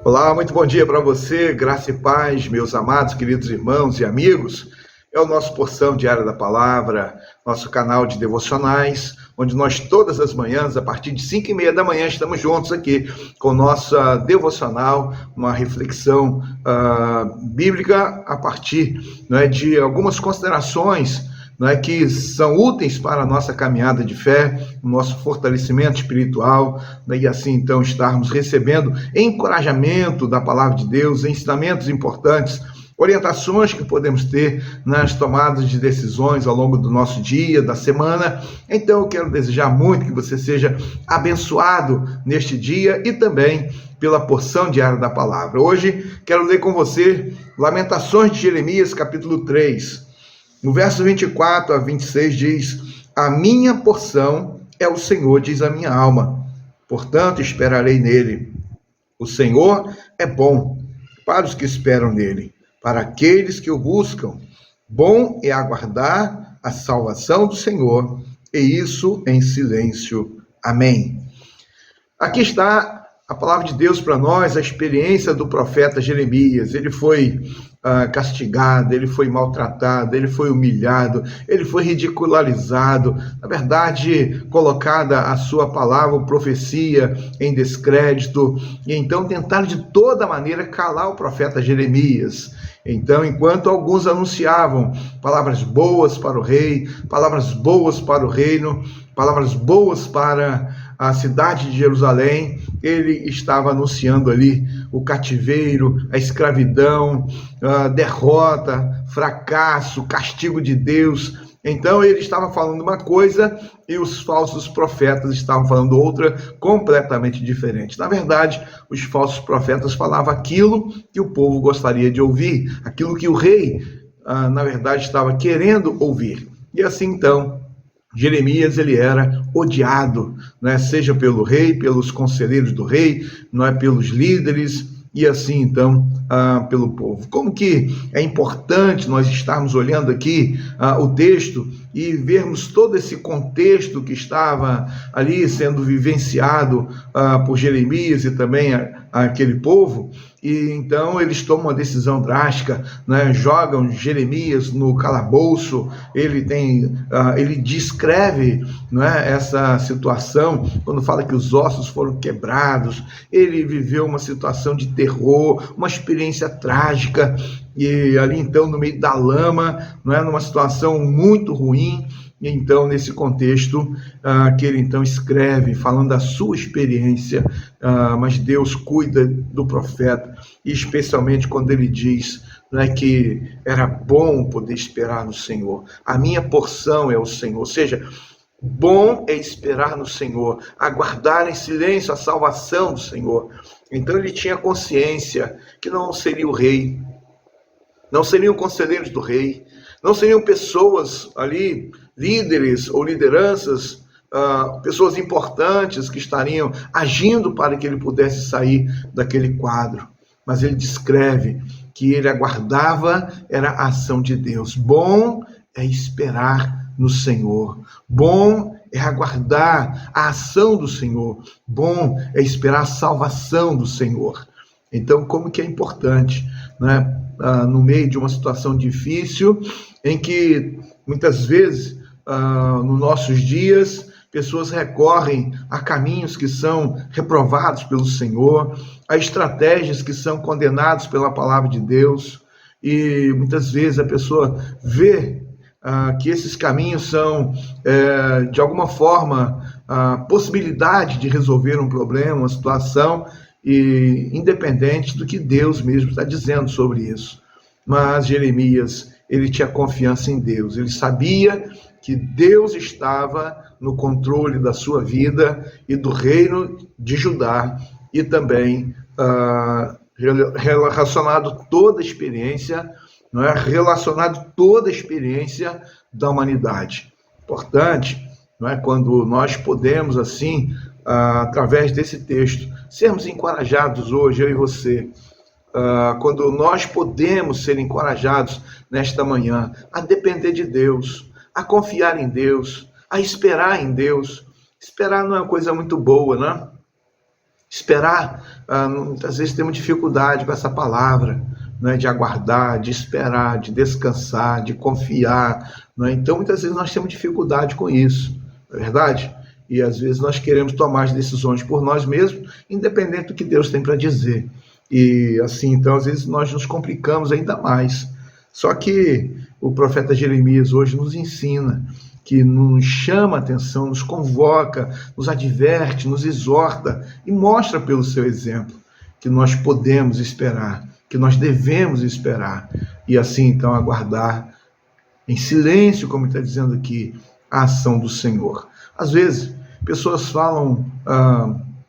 Olá, muito bom dia para você, graça e paz, meus amados, queridos irmãos e amigos. É o nosso Porção Diária da Palavra, nosso canal de devocionais, onde nós todas as manhãs, a partir de 5h30 da manhã, estamos juntos aqui com nossa devocional, uma reflexão bíblica a partir de algumas considerações que são úteis para a nossa caminhada de fé, o nosso fortalecimento espiritual, e assim então estarmos recebendo encorajamento da palavra de Deus, ensinamentos importantes, orientações que podemos ter nas tomadas de decisões ao longo do nosso dia, da semana. Então eu quero desejar muito que você seja abençoado neste dia e também pela porção diária da palavra. Hoje quero ler com você Lamentações de Jeremias, capítulo 3. No verso 24 a 26 diz: A minha porção é o Senhor, diz a minha alma, portanto esperarei nele. O Senhor é bom para os que esperam nele, para aqueles que o buscam. Bom é aguardar a salvação do Senhor, e isso em silêncio. Amém. Aqui está a palavra de Deus para nós, a experiência do profeta Jeremias. Ele foi castigado, ele foi maltratado, ele foi humilhado, ele foi ridicularizado, na verdade, colocada a sua palavra, profecia, em descrédito, e então tentaram de toda maneira calar o profeta Jeremias. Então, enquanto alguns anunciavam palavras boas para o rei, palavras boas para o reino, palavras boas para a cidade de Jerusalém, ele estava anunciando ali o cativeiro, a escravidão, a derrota, fracasso, castigo de Deus. Então ele estava falando uma coisa e os falsos profetas estavam falando outra completamente diferente. Na verdade, os falsos profetas falavam aquilo que o povo gostaria de ouvir, aquilo que o rei, na verdade, estava querendo ouvir. E assim então, Jeremias, ele era odiado, seja pelo rei, pelos conselheiros do rei, pelos líderes, e assim então pelo povo. Como que é importante nós estarmos olhando aqui o texto e vermos todo esse contexto que estava ali sendo vivenciado por Jeremias e também aquele povo. E então eles tomam uma decisão drástica, jogam Jeremias no calabouço. Ele descreve essa situação quando fala que os ossos foram quebrados. Ele viveu uma situação de terror, uma experiência trágica, e ali então no meio da lama, numa situação muito ruim. E então, nesse contexto, que ele então escreve, falando da sua experiência, mas Deus cuida do profeta, e especialmente quando ele diz que era bom poder esperar no Senhor. A minha porção é o Senhor, ou seja, bom é esperar no Senhor, aguardar em silêncio a salvação do Senhor. Então ele tinha consciência que não seria o rei, não seriam conselheiros do rei, não seriam pessoas ali, líderes ou lideranças, pessoas importantes que estariam agindo para que ele pudesse sair daquele quadro. Mas ele descreve que ele aguardava, era a ação de Deus. Bom é esperar no Senhor. Bom é aguardar a ação do Senhor. Bom é esperar a salvação do Senhor. Então, como que é importante, no meio de uma situação difícil, em que muitas vezes, nos nossos dias, pessoas recorrem a caminhos que são reprovados pelo Senhor, a estratégias que são condenadas pela palavra de Deus, e muitas vezes a pessoa vê que esses caminhos são, de alguma forma, a possibilidade de resolver um problema, uma situação, e independente do que Deus mesmo está dizendo sobre isso. Mas Jeremias, ele tinha confiança em Deus, ele sabia que Deus estava no controle da sua vida e do reino de Judá, e também relacionado toda a experiência, relacionado toda a experiência da humanidade. Importante, quando nós podemos, assim, através desse texto, sermos encorajados hoje, eu e você, quando nós podemos ser encorajados nesta manhã a depender de Deus, a confiar em Deus, a esperar em Deus. Esperar não é uma coisa muito boa, né? Esperar, muitas vezes temos dificuldade com essa palavra, né, de aguardar, de esperar, de descansar, de confiar, né? Então, muitas vezes nós temos dificuldade com isso, não é verdade? E às vezes nós queremos tomar as decisões por nós mesmos, independente do que Deus tem para dizer. E assim, então, às vezes nós nos complicamos ainda mais. Só que o profeta Jeremias hoje nos ensina, que nos chama a atenção, nos convoca, nos adverte, nos exorta e mostra pelo seu exemplo que nós podemos esperar, que nós devemos esperar e assim então aguardar em silêncio, como está dizendo aqui, a ação do Senhor. Às vezes, pessoas falam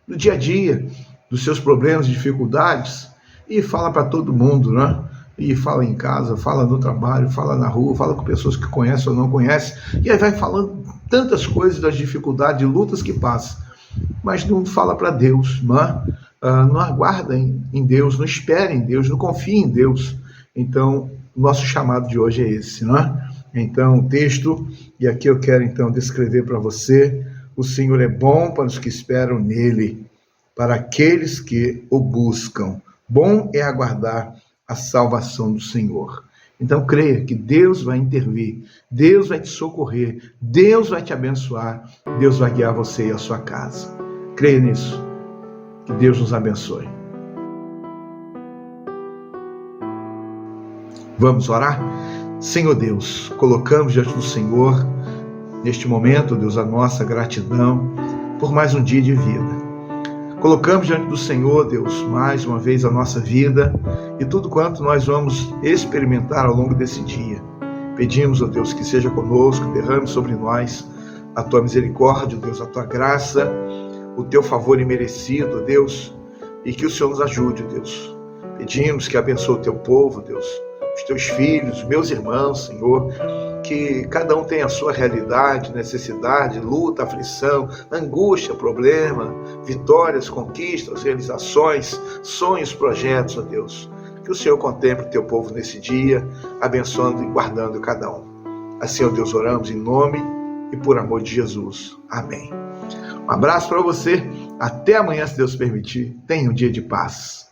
do dia a dia, dos seus problemas, dificuldades, e fala para todo mundo, né? E fala em casa, fala no trabalho, fala na rua, fala com pessoas que conhecem ou não conhecem, e aí vai falando tantas coisas das dificuldades, lutas que passa, mas não fala para Deus, não aguarda em Deus, não espera em Deus, não confia em Deus. Então, o nosso chamado de hoje é esse, Então, o texto, e aqui eu quero então descrever para você: o Senhor é bom para os que esperam nele, para aqueles que o buscam. Bom é aguardar a salvação do Senhor. Então creia que Deus vai intervir, Deus vai te socorrer, Deus vai te abençoar, Deus vai guiar você e a sua casa. Creia nisso. Que Deus nos abençoe. Vamos orar? Senhor Deus, colocamos diante do Senhor, neste momento, Deus, a nossa gratidão por mais um dia de vida. Colocamos diante do Senhor, Deus, mais uma vez a nossa vida e tudo quanto nós vamos experimentar ao longo desse dia. Pedimos, ó Deus, que seja conosco, derrame sobre nós a tua misericórdia, Deus, a tua graça, o teu favor imerecido, Deus, e que o Senhor nos ajude, Deus. Pedimos que abençoe o teu povo, Deus, os teus filhos, meus irmãos, Senhor, que cada um tenha a sua realidade, necessidade, luta, aflição, angústia, problema, vitórias, conquistas, realizações, sonhos, projetos, ó Deus. Que o Senhor contemple o teu povo nesse dia, abençoando e guardando cada um. Assim, ó Deus, oramos em nome e por amor de Jesus. Amém. Um abraço para você. Até amanhã, se Deus permitir. Tenha um dia de paz.